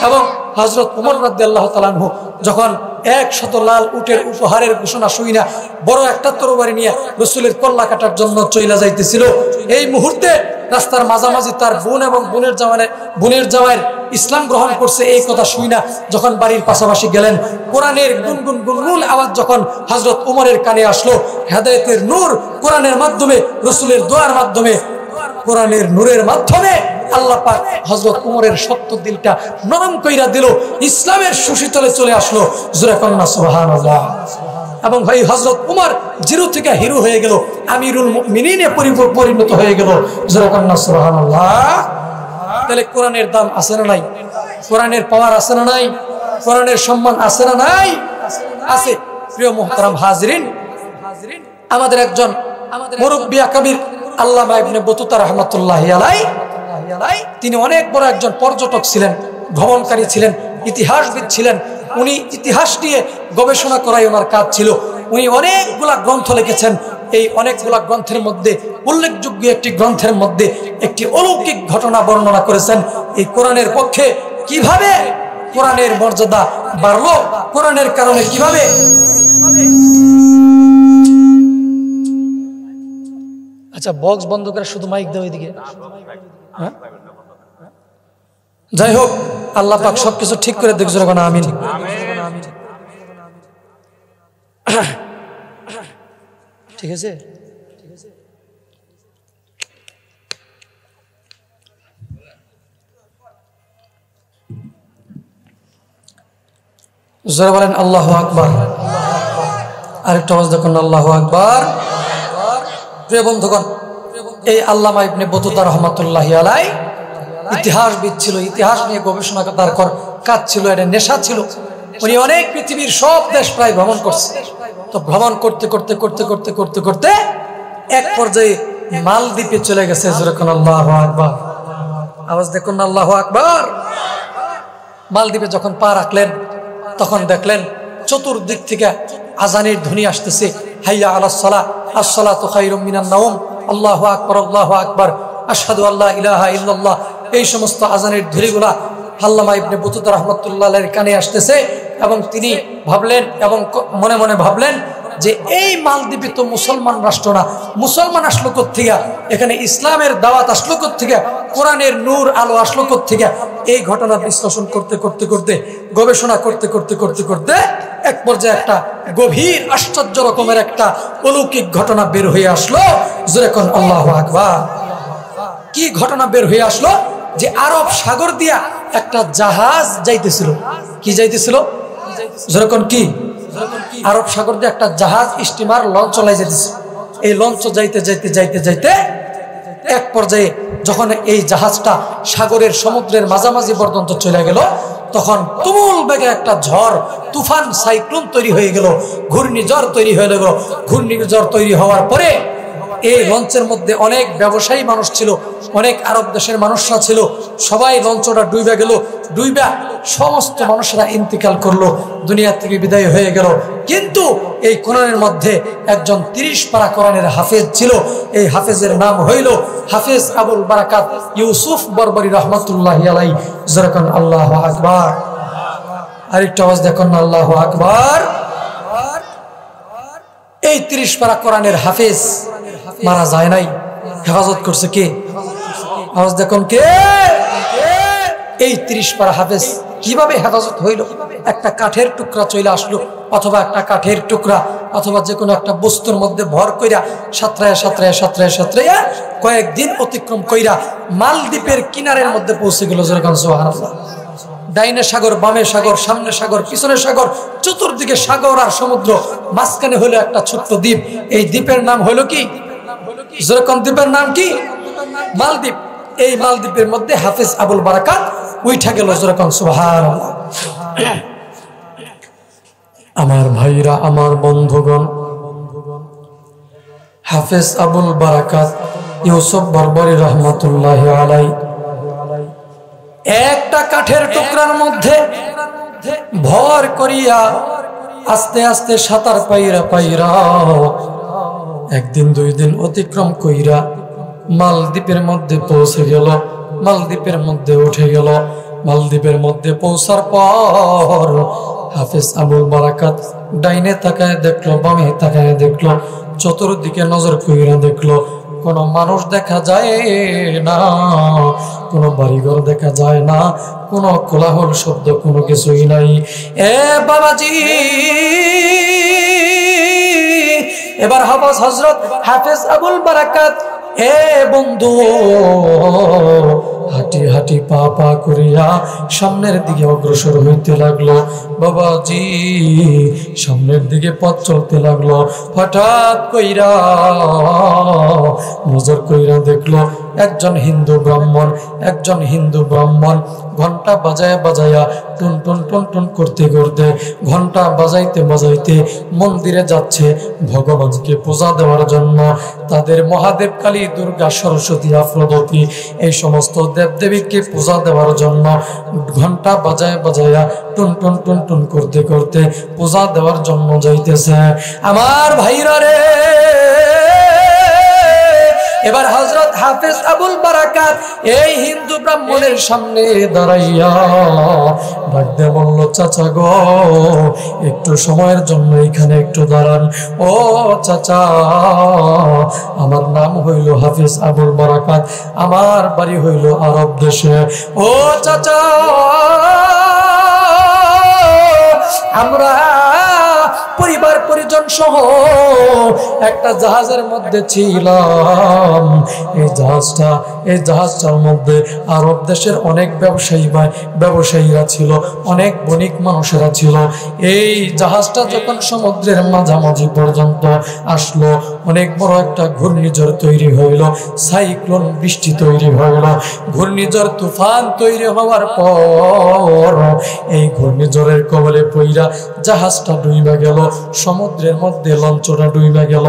এবং হযরত ওমর রাদিয়াল্লাহু তাআলা আনহু যখন 100 লাল উটের উপহারের ঘোষণা শুই না বড় একটা তরবারি নিয়ে রাসূলের কল্লা কাটার জন্য চইলা যাইতেছিল, এই মুহূর্তে রাস্তার মাঝামাঝি তার বোন এবং বোনের জামাইয়ের ইসলাম গ্রহণ করছে এই কথা শুই না যখন বাড়ির পাশাপাশি গেলেন, কোরআনের গুনগুন গুনগুন আওয়াজ যখন হযরত ওমরের কানে আসলো, হেদায়েতের নূর কোরআনের মাধ্যমে, রাসূলের দোয়ার মাধ্যমে, কোরআনের নূরের মাধ্যমে আল্লাহ পাক হযরত ওমরের শক্ত দিলটা নরম কইরা দিল, ইসলামের সুশীতলে চলে আসলো। জোরে কন্না সুবহানাল্লাহ। এবং ভাই হযরত ওমর জিরো থেকে হিরো হয়ে গেল, আমিরুল মুমিনিনে পরিণত হয়ে গেল। জোরে কন্না সুবহানাল্লাহ। তাহলে কোরআনের দাম আছে না নাই? কোরআনের পাওয়ার আছে না নাই? কোরআনের সম্মান আছে না নাই? আছে। প্রিয় মুহতারাম হাজিরিন, আমাদের একজন মুরব্বী আকাবির আল্লামা ইবনে বতুতা রাহমাতুল্লাহি আলাইহি, তিনি অনেক বড় একজন পর্যটক ছিলেন, ভ্রমণকারী ছিলেন, ইতিহাসবিদ ছিলেন। উনি ইতিহাস নিয়ে গবেষণা করাই ওনার কাজ ছিল। উনি অনেকগুলা গ্রন্থ লিখেছেন। এই অনেকগুলা গ্রন্থের মধ্যে উল্লেখযোগ্য একটি গ্রন্থের মধ্যে একটি অলৌকিক ঘটনা বর্ণনা করেছেন। এই কোরআনের পক্ষে কিভাবে কোরআনের মর্যাদা বাড়লো, কোরআনের কারণে কিভাবে। আচ্ছা, বক্স বন্ধ করে শুধু মাইক দাও এদিকে। হ্যাঁ, যাই হোক, আল্লাহ পাক সবকিছু ঠিক করে দেখছো এখন। আমিন। ঠিক আছে। জোরে বলেন আল্লাহু আকবার। আরেকটা আওয়াজ দেখুন, আল্লাহু আকবার। প্রিয় বন্ধুগণ, এই আল্লামা ইবনে বতুতা রাহমাতুল্লাহি আলাইহি ইতিহাসবিদ ছিল, ইতিহাস নিয়ে গবেষণা তার কাজ ছিল, এটা নেশা ছিল। উনি অনেক পৃথিবীর সব দেশ প্রায় ভ্রমণ করছে। তো ভ্রমণ করতে করতে করতে করতে করতে করতে এক পর্যায়ে মালদ্বীপে চলে গেছে। যেরকম আল্লাহু আকবার। আওয়াজ দেখুন, আল্লাহু আকবার। মালদ্বীপে যখন পা রাখলেন তখন দেখলেন চতুর্দিক থেকে আজানের ধ্বনি আসতেছে, হাইয়া আলাস সালাহ, আস-সালাতু খায়রুম মিনান নাওম, আল্লাহু আকবার, আল্লাহু আকবার, আশহাদু আল্লা ইলাহা ইল্লাল্লাহ। এই সমস্ত আজানের ধ্বনিগুলা আল্লামা ইবনে বতুতা রাহমাতুল্লাহ আলাইহির কানে আসতেছে এবং তিনি ভাবলেন এবং মনে মনে ভাবলেন যে এই মালদ্বীপে তো মুসলমান রাষ্ট্র না, মুসলমান আসলো কোত্থেকে, এখানে ইসলামের দাওয়াত আসলো কোত্থেকে, কোরআনের নূর আলো আসলো কোত্থেকে? এই ঘটনা বিশ্লেষণ করতে করতে করতে, গবেষণা করতে করতে করতে করতে এক পর্যায়ে একটা গভীর আশ্চর্য রকমের একটা অলৌকিক ঘটনা বের হয়ে আসলো। যেরকম আল্লাহু আকবার। কি ঘটনা বের হয়ে আসলো? যে আরব সাগর দিয়া একটা জাহাজ যাইতেছিল। কি যাইতেছিল? যেরকম কি আরব সাগর দিয়ে একটা জাহাজ, স্টিমার, লঞ্চ চলাই যাইতেছিল। এই লঞ্চ যাইতে যাইতে যাইতে যাইতে এক পর্যায়ে যখন এই জাহাজটা সাগরের সমুদ্রের মাঝামাঝি পর্যন্ত চলে গেল, তখন তুমুল বেগে একটা ঝড়, তুফান, সাইক্লোন তৈরি হয়ে গেল, ঘূর্ণিঝড় তৈরি হয়ে গেল। ঘূর্ণিঝড় তৈরি হওয়ার পরে এই লঞ্চের মধ্যে অনেক ব্যবসায়ী মানুষ ছিল, অনেক আরব দেশের মানুষরা ছিল। সবাই লঞ্চটা ডুবে গেল। ডুইবা সমস্ত মানুষরা ইন্তিকাল করলো, দুনিয়া থেকে বিদায় হয়ে গেল। কিন্তু এই কোরআনের মধ্যে একজন 30 পারা কোরআনের হাফেজ ছিল। এই হাফেজের নাম হইল হাফেজ আবুল বারাকাত ইউসুফ বরবরি রহমতুল্লাহি আলাইহি। যেরকম আল্লাহু আকবার। আরেকটা আওয়াজ দেখুন না, আল্লাহু আকবার। এই 30 পারা কোরআনের হাফেজ মারা যায় নাই, হেফাজত করছে কে? আওয়াজ দেখুন কে? এই 30 পারা হাফেজ কিভাবে হেফাজত হইল? একটা কাঠের টুকরা চলে আসলো, অথবা একটা কাঠের টুকরা, অথবা যে কোনো একটা বস্তুর মধ্যে ভর কইরা সাঁতরায়া সাঁতরায়া সাঁতরায়া সাঁতরায়া কয়েকদিন অতিক্রম কইরা মালদ্বীপের কিনারের মধ্যে পৌঁছে গেল। যেরকম সুবহানাল্লাহ। ডাইনে সাগর, বামে সাগর, সামনে সাগর, পিছনে সাগর, চতুর্দিকে সাগর আর সমুদ্র, মাঝখানে হলো একটা ছোট্ট দ্বীপ। এই দ্বীপের নাম হলো কি? যেরকম দ্বীপের নাম কি? মালদ্বীপ। এই মালদ্বীপের মধ্যে হাফেজ আবুল বারাকাত উঠা গেল। যেরকম সুবহানাল্লাহ। আমার ভাইরা, আমার বন্ধুগণ, হাফেজ আবুল বারাকাত ইউসুফ বরবরি রহমতুল্লাহি আলাইহি একটা কাঠের টুকরার মধ্যে ভর করিয়া আস্তে আস্তে সাঁতার পাইরা পাইরা একদিন দুই দিন অতিক্রম কইরা মালদ্বীপের মধ্যে পৌঁছে গেল। মালদ্বীপের মধ্যে উঠে গেল। মালদ্বীপের মধ্যে পৌঁছার পর হাফেজ আবুল বারাকাত ডাইনে তাকায় দেখলো, বামে তাকায় দেখলো, চতুর্দিকে নজর কইরা দেখলো কোনো মানুষ দেখা যায় না, কোনো বাড়িঘর দেখা যায় না, কোনো কোলাহল শব্দ কোনো কিছুই নাই। এ বাবাজি, এবার হাফেজ হযরত হাফেজ আবুল বারাকাত, এ বন্ধু, হাঁটি হাঁটি পা পা করিয়া সামনের দিকে অগ্রসর হইতে লাগলো। বাবাজি সামনের দিকে পথ চলতে লাগলো। হঠাৎ কইরা নজর কইরা দেখলো একজন হিন্দু ব্রাহ্মণ ঘন্টা বাজায়া বাজায়া টুন টুন টুন টুন করতে করতে, ঘন্টা বাজাইতে বাজাইতে মন্দিরে যাচ্ছে ভগবানকে পূজা দেওয়ার জন্য। তাদের মহাদেব, কালী, দুর্গা, সরস্বতী, আফ্রোদতি এই সমস্ত দেবদেবীকে পূজা দেওয়ার জন্য ঘন্টা বাজায় বাজায়া টুন টুন টুন টুন করতে করতে পূজা দেওয়ার জন্য যাইতেছে। আমার ভাইরা রে, এবার হযরত হাফেজ আবুল বারাকাত এই হিন্দু ব্রাহ্মণের সামনে দাঁড়াইয়া ডাক দিয়ে বলল, চাচা গো, একটু সময়ের জন্য এখানে একটু দাঁড়ান। ও চাচা, আমার নাম হইল হাফেজ আবুল বারাকাত, আমার বাড়ি হইল আরব দেশে। ও চাচা, আমরা পরিবার পরিজন সহ একটা জাহাজের মধ্যে ছিলাম। এই জাহাজটার মধ্যে আরব দেশের অনেক ব্যবসায়ীরা ছিল, অনেক বণিক মানুষেরা ছিল। এই জাহাজটা যখন সমুদ্রের মাঝামাঝি পর্যন্ত আসলো, অনেক বড় একটা ঘূর্ণিঝড় তৈরি হইল, সাইক্লোন বৃষ্টি তৈরি হইল। ঘূর্ণিঝড় তুফান তৈরি হওয়ার পর এই ঘূর্ণিঝড়ের কবলে পইরা জাহাজটা ডুইবা গেল, সমুদ্রের মধ্যে লঞ্চটা ডুইবা গেল।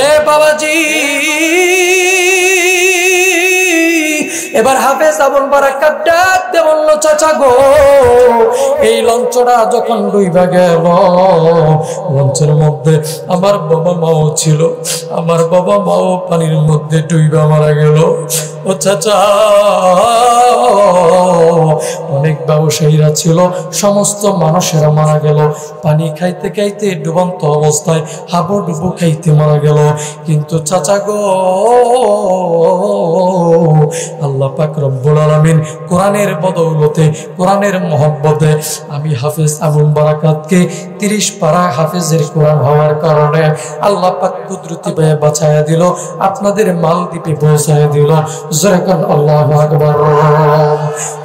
এ বাবাজি, এবার হাফেজ আবুল বারাকাত ডাক দিয়ে বলল, চাচা গো, এই লঞ্চটা যখন ডুইবা গেল, লঞ্চের মধ্যে আমার বাবা মাও ছিল, আমার বাবা মাও পানির মধ্যে ডুইবা মারা গেল। ও ও চাচা, অনেক ব্যবসায়ীরা ছিল, সমস্ত মানুষেরা মারা গেল, পানি খাইতে খাইতে ডুবন্ত অবস্থায় হাবুডুবু খাইতে মারা গেল। কিন্তু চাচা গো, আল্লাহ পাক রব্বুল আলামিন কোরআনের বদৌলতে, কোরআনের মহব্বতে আমি হাফেজ আবুল বারাকাতকে 30 পারা হাফেজের কোরআন হওয়ার কারণে আল্লাহ পাক কুদরতি ভাবে বাঁচায়া দিল, আপনাদের মালদ্বীপে পৌঁছায় দিল। যেরকম আল্লাহু আকবার।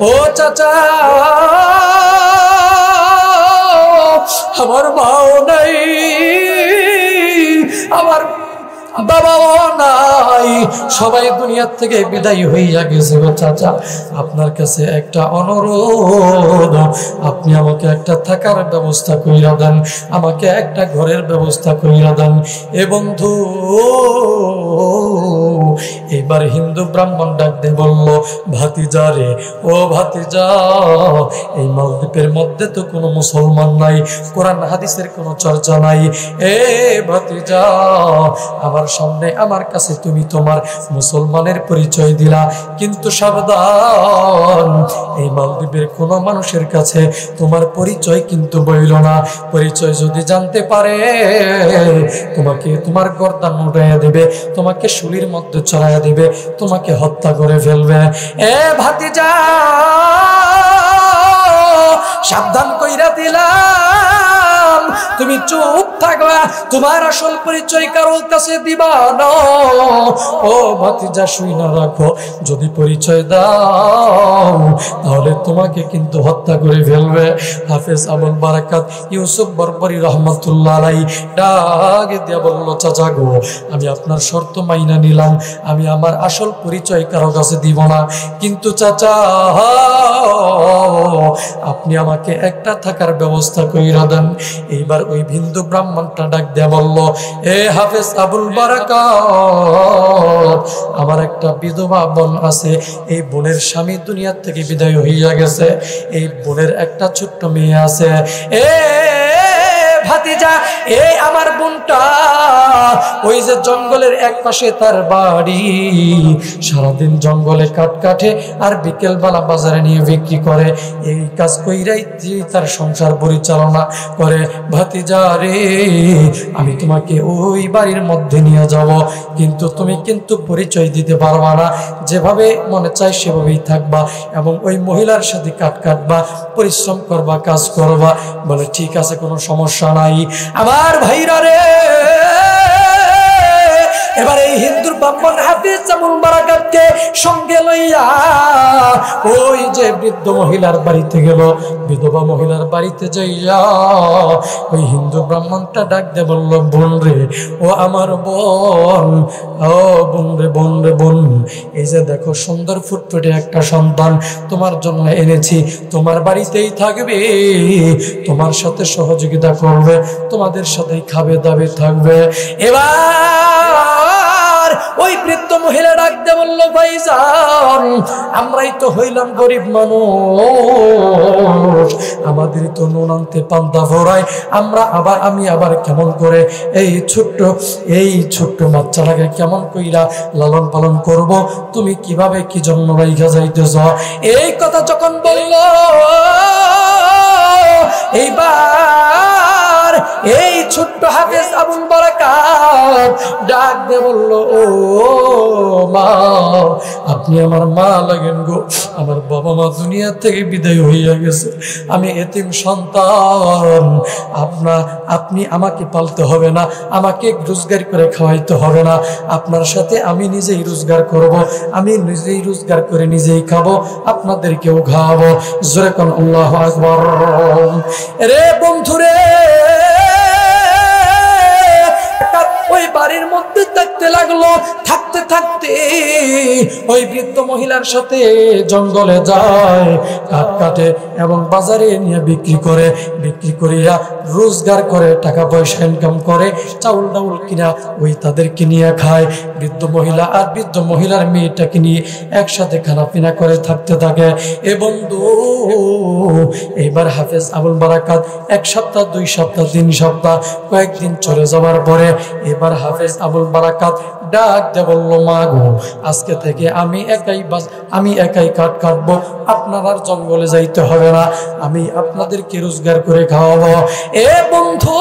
ও চাচা, আমার মাও নাই, আমার বাবাও নাই, সবাই দুনিয়ার থেকে বিদায় হইয়া গেছে। গো চাচা, আপনার কাছে একটা অনুরোধ, আপনি আমাকে একটা থাকার ব্যবস্থা কইরা দেন, আমাকে একটা ঘরের ব্যবস্থা কইরা দেন। এ বন্ধু, এবার হিন্দু ব্রাহ্মণ ডাক দিয়ে বলল, ভাতিজা রে, ও ভাতিজা, এই মালদ্বীপের মধ্যে তো কোনো মুসলমান নাই, কোরআন হাদিসের কোনো চর্চা নাই। এ ভাতিজা, আমার সামনে আমার কাছে তুমি তোমার মুসলমানের পরিচয় দিলা, কিন্তু সাবধান, এই মালদ্বীপের কোনো মানুষের কাছে তোমার পরিচয় কিন্তু বইল না। পরিচয় যদি জানতে পারে, তোমাকে তোমার গর্দান উড়াইয়া দেবে, তোমাকে শুলির মধ্যে চড়াইয়া দিবে, তোমাকে হত্যা করে ফেলবে। এ ভাতিজা, সাবধান কইরা দিলাম, তুমি চুপ থাকবা, তোমার আসল পরিচয় কারোর কাছে দিবা না। ও ভাতিজা, শুইনা রাখো, যদি পরিচয় দাও তাহলে তোমাকে কিন্তু হত্যা করে ফেলবে। হাফেজ আবুল বারাকাত ইউসুফ বরবরি রহমতুল্লাহ আলাইহি ডাক দিয়া বলল, চাচা গো, আমি আপনার শর্ত মাইনা নিলাম, আমি আমার আসল পরিচয় কারো কাছে দিব না, কিন্তু চাচা, আপনি আমাকে একটা থাকার ব্যবস্থা কইরা দেন। এইবার ওই হিন্দু ব্রাহ্মণটা ডাক দেয়া বলল, এ হাফেজ আবুল বারাকাত, আমার একটা বিধবা বোন আছে, এই বোনের স্বামী দুনিয়া থেকে বিদায় হইয়া গেছে, এই বোনের একটা ছোট্ট মেয়ে আছে। এ ভাতিজা, এই আমার বোনটা ওই যে জঙ্গলের এক পাশে তার বাড়ি, সারাদিন জঙ্গলে কাঠ কাটে আর বিকেল বেলা বাজারে নিয়ে বিক্রি করে, এই কাজ কইরাই তার সংসার পরিচালনা করে। ভাতিজা রে, আমি তোমাকে ওই বাড়ির মধ্যে নিয়ে যাব, কিন্তু তুমি কিন্তু পরিচয় দিতে পারবা না, যেভাবে মনে চাই সেভাবেই থাকবা এবং ওই মহিলার সাথে কাট কাটবা, পরিশ্রম করবা, কাজ করবা। বলে ঠিক আছে, কোনো সমস্যা নাই। আমার ভাইরা রে, এবার এই হিন্দুর ব্রাহ্মণ হাফেজ আবুল বারাকাতকে সঙ্গে লইয়া ওই যে বৃদ্ধ মহিলার বাড়িতে গেল। বিধবা মহিলার বাড়িতে যাইয়া ওই হিন্দু ব্রাহ্মণটা ডাক দিয়ে বলল, বোন রে, ও আমার বোন, ও বোন রে, বোন রে, বোন, এই যে দেখো সুন্দর ফুটফুটে একটা সন্তান তোমার জন্য এনেছি, তোমার বাড়িতেই থাকবে, তোমার সাথে সহযোগিতা করবে, তোমাদের সাথেই খাবে দাবে থাকবে। এবার ওই বৃদ্ধ মহিলা ডাক দিয়ে বলল, ভাইজান, আমরাই তো হইলাম গরিব মানুষ, আমাদের তো নুন আনতে পান্তা ভরায়, আমি আবার কেমন করে এই ছোট্ট বাচ্চাটাকে কেমন কইরা লালন পালন করব, তুমি কিভাবে কি জন্য রাইখা যাইতেছ? এই কথা যখন বলল, এইবার এই ছোট্ট হাফেজ আবুল বারাকাত ডাক দিয়ে বলল, ও মা, আপনি আমার মা লাগেন গো, আমার বাবা মা দুনিয়া থেকে বিদায় হইয়া গেছে, আমি এতিম সন্তান, আপনি আমাকে পালতে হবে না, আমাকে রোজগার করে খাওয়াইতে হবে না, আপনার সাথে আমি নিজেই রোজগার করব, আমি নিজেই রোজগার করে নিজেই খাবো, আপনাদেরকেও খাওয়াবো। জোরে কোন আল্লাহু আকবার। রে বন্ধুরে, ওই বাড়ির মধ্যে থাকতে লাগলো, থাকতে থাকতে ওই বৃদ্ধ মহিলার সাথে জঙ্গলে যায়, কাঠ কাটে এবং বাজারে নিয়ে বিক্রি করিয়া রোজগার করে, টাকা পয়সা ইনকাম করে, চাউল ডাউল কিনা ওই তাদেরকে নিয়ে খায়। বৃদ্ধ মহিলা আর বৃদ্ধ মহিলার মেয়েটাকে নিয়ে একসাথে খানাপিনা করে থাকতে থাকে। এ বন্ধু, এইবার হাফেজ আবুল বারাকাত 1 সপ্তাহ 2 সপ্তাহ 3 সপ্তাহ কয়েকদিন চলে যাওয়ার পরে এবার হাফেজ আবুল বারাকাত ডাক দিয়ে বলল, বলল, মা গো আজকে থেকে আমি একাই কাঠ কাটবো, আপনার আর জঙ্গলে যাইতে হবে না, আমি আপনাদেরকে রোজগার করে খাওয়াবো। এ বন্ধু,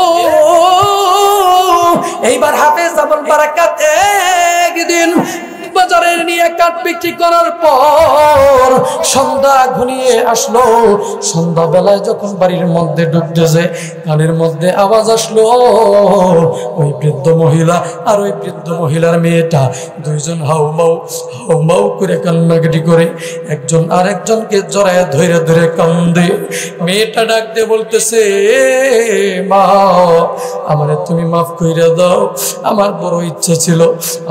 এইবার হাফেজ আবুল বারাকাত একদিন বাজারে নিয়ে কাঠ বিক্রি করার পর সন্ধ্যা ঘনিয়ে আসলো। সন্ধ্যা বেলায় যখন বাড়ির মধ্যে ঢুকতেছে, কানের মধ্যে আওয়াজ আসলো, ওই বৃদ্ধ মহিলা আর ওই বৃদ্ধ মহিলার মেয়েটা দুইজন হাউমাউ করে কান্নাকাটি করে একজন আরেকজনকে জড়ায় ধরে ধরে কান্দে। মেয়েটা ডাক দিয়ে বলতেছে, মা আমারে তুমি মাফ কইরা দাও, আমার বড় ইচ্ছা ছিল,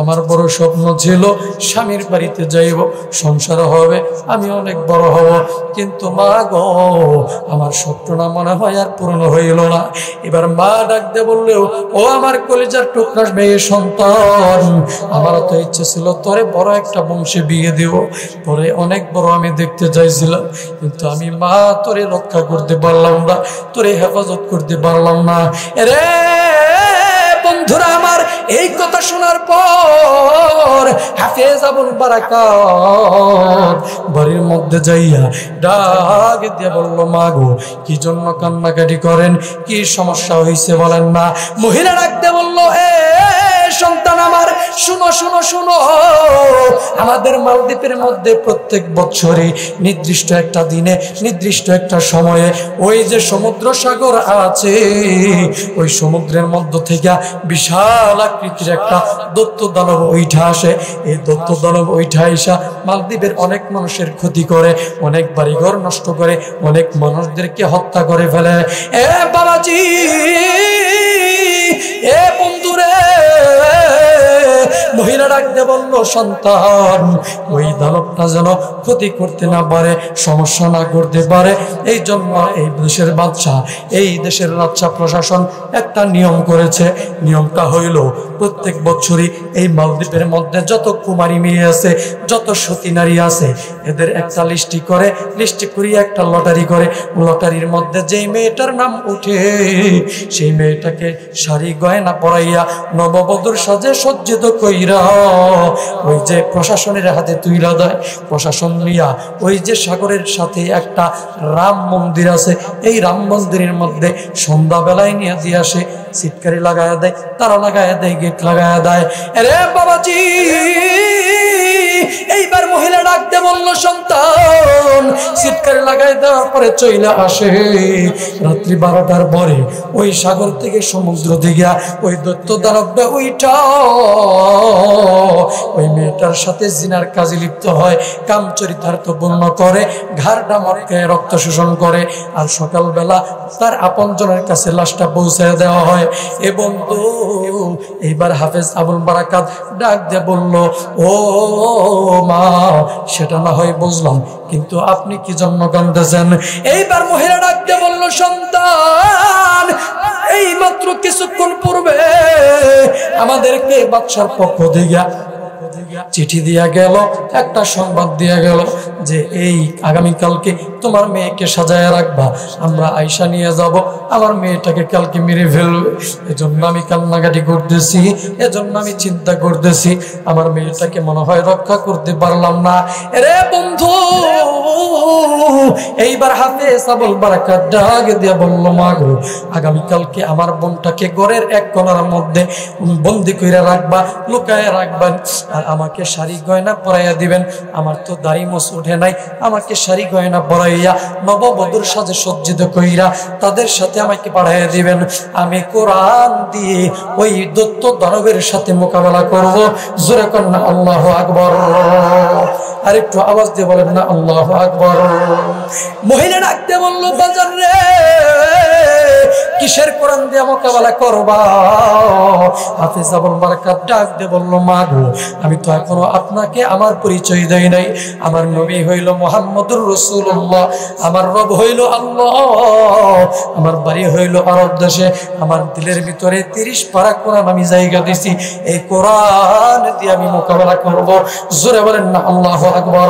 আমার বড় স্বপ্ন ছিল স্বামীর বাড়িতে যাইব, সংসার হবে, আমি অনেক বড় হব, কিন্তু মা গো আমার স্বপ্নটা মনে হয় আর পূর্ণ হইল না। এবার মা ডাক দিয়ে বললেও, ও আমার কলিজার টুকরা মেয়ে সন্তান, আমার তো ইচ্ছে ছিল তোরে বড় একটা বংশে বিয়ে দেব, তোরে অনেক বড় আমি দেখতে চাইছিলাম, কিন্তু আমি মা তোরে রক্ষা করতে পারলাম না, তোরে হেফাজত করতে পারলাম না। রে বন্ধুরা আমার, এই কথা শোনার পর হাফেজ আবুল বারাকাত বাড়ির মধ্যে যাইয়া ডাক দিয়ে বলল, মা গো কি জন্য কান্নাকাটি করেন, কি সমস্যা হয়েছে বলেন না। মহিলা ডাক দিয়ে বলল, এ সন্তান আমার, শুনো শুনো শুনো, আমাদের মালদ্বীপের মধ্যে প্রত্যেক বছরে নির্দিষ্ট একটা দিনে নির্দিষ্ট একটা সময়ে ওই যে সমুদ্র সাগর আছে, ওই সমুদ্রের মধ্য থেকে বিশাল আকৃতির একটা দৈত্য দানব ওইঠা আসে। এই দৈত্য দানব ওইঠা এসা মালদ্বীপের অনেক মানুষের ক্ষতি করে, অনেক বাড়িঘর নষ্ট করে, অনেক মানুষদেরকে হত্যা করে ফেলে। এ বাবাজি, এ বন্ধুরে, মহিলা ডাকতে বলল, সন্তান ওই দানবটা যেন ক্ষতি করতে না পারে, সমস্যা না করতে পারে, এই জন্য এই দেশের বাদশা, এই দেশের রাজা প্রশাসন একটা নিয়ম করেছে। নিয়মটা হইল, প্রত্যেক বছরই এই মালদ্বীপের মধ্যে যত কুমারী মেয়ে আছে, যত সতী নারী আছে, এদের একটা লিস্টি করিয়ে একটা লটারি করে। লটারির মধ্যে যেই মেয়েটার নাম উঠে, সেই মেয়েটাকে শাড়ি গয়না পরাইয়া নববধূর সাজে সজ্জিত কইরা ওই যে প্রশাসনের হাতে তুইলা দেয়। প্রশাসন নিয়া ওই যে সাগরের সাথে একটা রাম মন্দির আছে, এই রাম মন্দিরের মধ্যে সন্ধ্যাবেলায় নিয়ে দিয়ে আসে, সিটকারি লাগায় দেয়, তারা লাগায় দেয়, গেট লাগায় দেয়। আরে বাবাজি, এইবার মহিলা ডাকতে বলল, সন্তান সিটকারি লাগাই দেওয়ার পরে চইলা আসে। রাত্রি 12টার পরে ওই সাগর থেকে, সমুদ্র থেকে ওই দৈত্য দানবটা ওইটা ওই মেয়েটার সাথে জিনার কাজে লিপ্ত হয়, কাম চরিতার্থপূর্ণ করে, ঘাড়টা মটকায় রক্ত শোষণ করে, আর সকালবেলা তার আপনজনের কাছে লাশটা পৌঁছে দেওয়া হয়। এবং এইবার হাফেজ আবুল বারাকাত ডাক দিয়ে বলল, ও মা, সেটা না হয় বুঝলাম, কিন্তু আপনি কি জন্য কাঁদতেছেন? এইবার মহিলা ডাক দিয়ে বলল, সন্তান এই মাত্র কিছুক্ষণ পূর্বে আমাদেরকে বাদশার পক্ষ থেকে চিঠি দিয়া গেল, একটা সংবাদ দিয়া গেল যে এই আগামীকালকে তোমার মেয়েকে সাজায় রাখবা, আমরা আয়সা নিয়ে যাব, আমার মেয়েটাকে কালকে মেরে ফেলবে। এজন্য আমি কান্নাকাটি করতেছি, এজন্য আমি চিন্তা করতেছি, আমার মেয়েটাকে মনে হয় রক্ষা করতে পারলাম না। রে বন্ধু, এইবার হাফেজ আবুল বারাকাত ডাক দিয়ে বলল, মা গো আগামীকালকে আমার বোনটাকে ঘরের এক কোণার মধ্যে বন্দি করে রাখবা, লুকায় রাখবেন, আর আমাকে শাড়ি গয়না পরাইয়া দিবেন। আমার তো দাড়ি মোছ উঠে নাই, আমাকে শাড়ি গয়না পরাইয়া নববধূর সাজে সজ্জিত কইরা তাদের সাথে আমাকে পাঠাইয়া দিবেন। আমি কোরআন দিয়ে ওই দৈত্য দানবের সাথে মোকাবেলা করব। জোরে কন্যা আল্লাহু আকবার। আর একটু আওয়াজ দিয়ে বলেন না আল্লাহু আকবার। মহিলা ডাকতে বলল, বাজার রে কিসের কোরআন দিয়ে মোকাবেলা করবা? হাফেজ আবুল বারাকাত ডাক দিয়ে বলল, মা গো আমি তো এখনো আপনাকে আমার পরিচয় দেই নাই। আমার নবী হইল মুহাম্মদুর রাসূলুল্লাহ, আমার রব হইল আল্লাহ, আমার বাড়ি হইল আরব দেশে, আমার দিলের ভিতরে 30 পারা কোরআন আমি জায়গা দিছি, এই কোরআন দিয়ে আমি মোকাবেলা করব। জোরে বলেন না আল্লাহু আকবার।